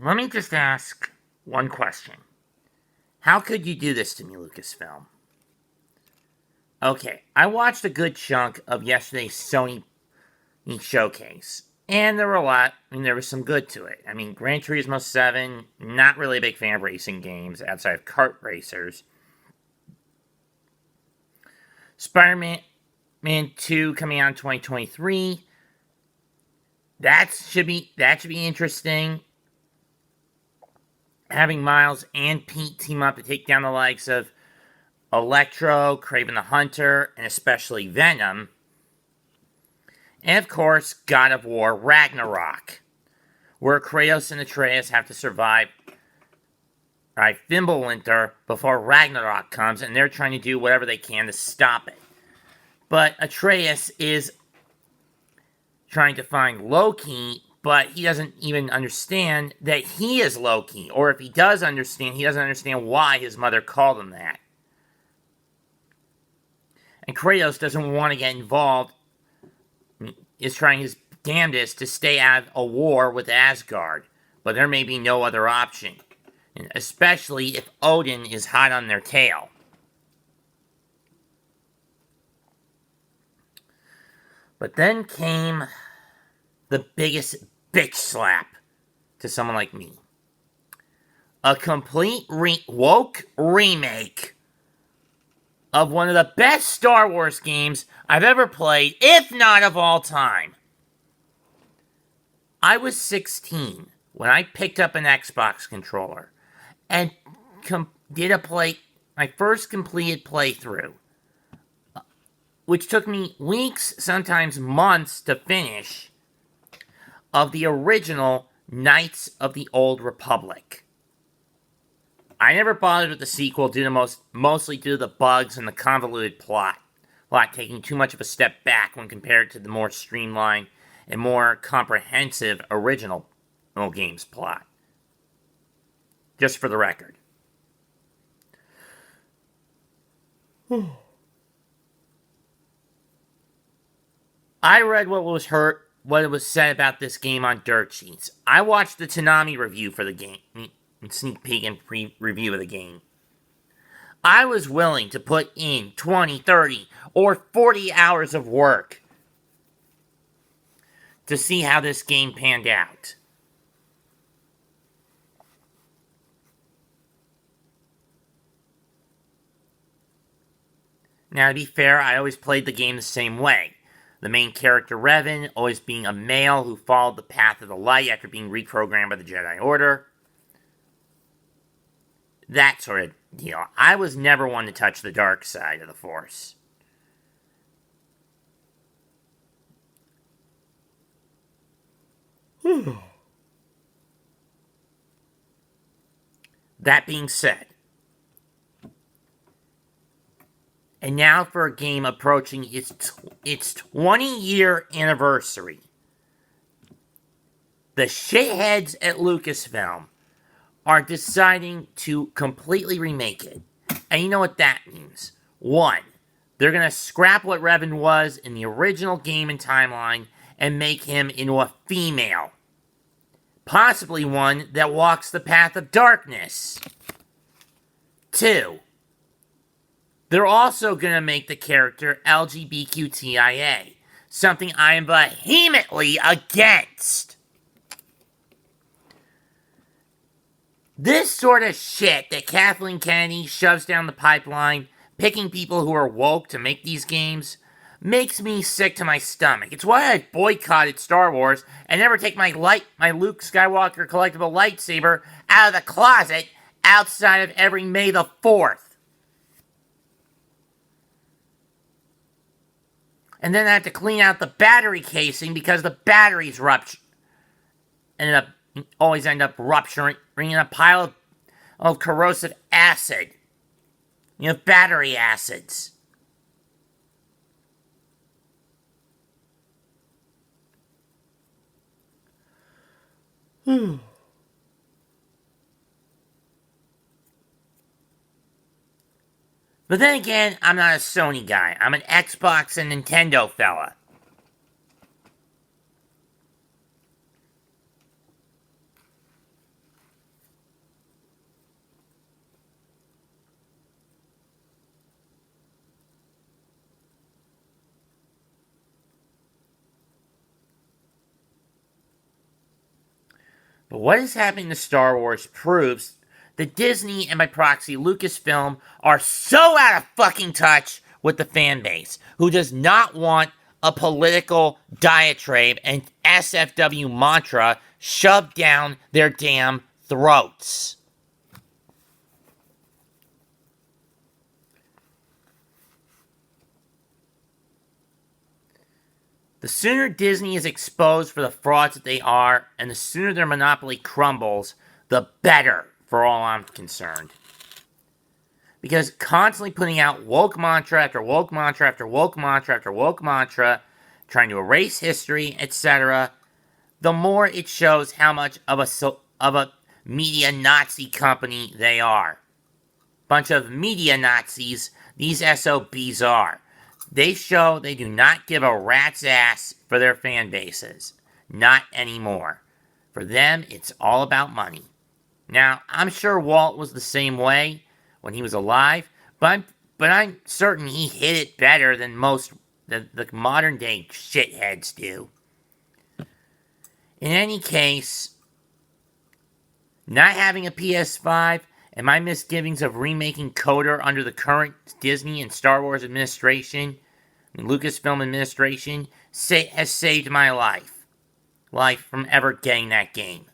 Let me just ask one question. How could you do this to me, Lucasfilm? Okay, I watched a good chunk of yesterday's Sony showcase, and there were a lot. There was some good to it. Gran Turismo 7, not really a big fan of racing games outside of kart racers. Spider-Man 2 coming out in 2023. That should be interesting. Having Miles and Pete team up to take down the likes of Electro, Kraven the Hunter, and especially Venom. And of course, God of War Ragnarok, where Kratos and Atreus have to survive Fimbulwinter before Ragnarok comes, and they're trying to do whatever they can to stop it. But Atreus is trying to find Loki, but he doesn't even understand that he is Loki. Or if he does understand, he doesn't understand why his mother called him that. And Kratos doesn't want to get involved, is trying his damnedest to stay out of a war with Asgard. But there may be no other option, especially if Odin is hot on their tail. But then came the biggest bitch slap to someone like me. A complete woke remake of one of the best Star Wars games I've ever played, if not of all time. I was 16 when I picked up an Xbox controller and did my first completed playthrough, which took me weeks, sometimes months to finish, of the original Knights of the Old Republic. I never bothered with the sequel mostly due to the bugs and the convoluted plot taking too much of a step back when compared to the more streamlined and more comprehensive original game's plot. Just for the record. I read what was said about this game on dirt sheets. I watched the Tanami review for the game, sneak peek and review of the game. I was willing to put in 20, 30, or 40 hours of work to see how this game panned out. Now, to be fair, I always played the game the same way. The main character, Revan, always being a male who followed the path of the light after being reprogrammed by the Jedi Order. That sort of deal. I was never one to touch the dark side of the Force. That being said, and now for a game approaching its 20-year anniversary. The shitheads at Lucasfilm are deciding to completely remake it. And you know what that means. One, they're going to scrap what Revan was in the original game and timeline and make him into a female. Possibly one that walks the path of darkness. Two, they're also going to make the character LGBTQIA, something I am vehemently against. This sort of shit that Kathleen Kennedy shoves down the pipeline, picking people who are woke to make these games, makes me sick to my stomach. It's why I boycotted Star Wars and never take my Luke Skywalker collectible lightsaber out of the closet outside of every May the 4th. And then I have to clean out the battery casing because the batteries always end up rupturing in a pile of corrosive acid. Battery acids. But then again, I'm not a Sony guy. I'm an Xbox and Nintendo fella. But what is happening to Star Wars proves that Disney and by proxy Lucasfilm are so out of fucking touch with the fan base, who does not want a political diatribe and SFW mantra shoved down their damn throats. The sooner Disney is exposed for the frauds that they are, and the sooner their monopoly crumbles, the better for all I'm concerned. Because constantly putting out woke mantra after woke mantra after woke mantra after woke mantra, trying to erase history, etc., the more it shows how much of a media Nazi company they are. Bunch of media Nazis these SOBs are. They show they do not give a rat's ass for their fan bases. Not anymore. For them, it's all about money. Now, I'm sure Walt was the same way when he was alive, but I'm certain he hid it better than most the modern day shitheads do. In any case, not having a PS5 and my misgivings of remaking KOTOR under the current Disney and Star Wars administration, and Lucasfilm administration, has saved my life from ever getting that game.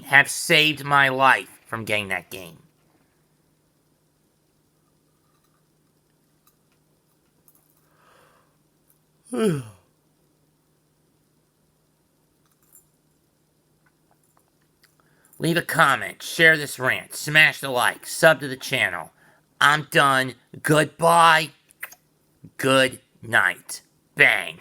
Have saved my life from getting that game. Leave a comment, share this rant, smash the like, sub to the channel. I'm done. Goodbye. Good night. Bang.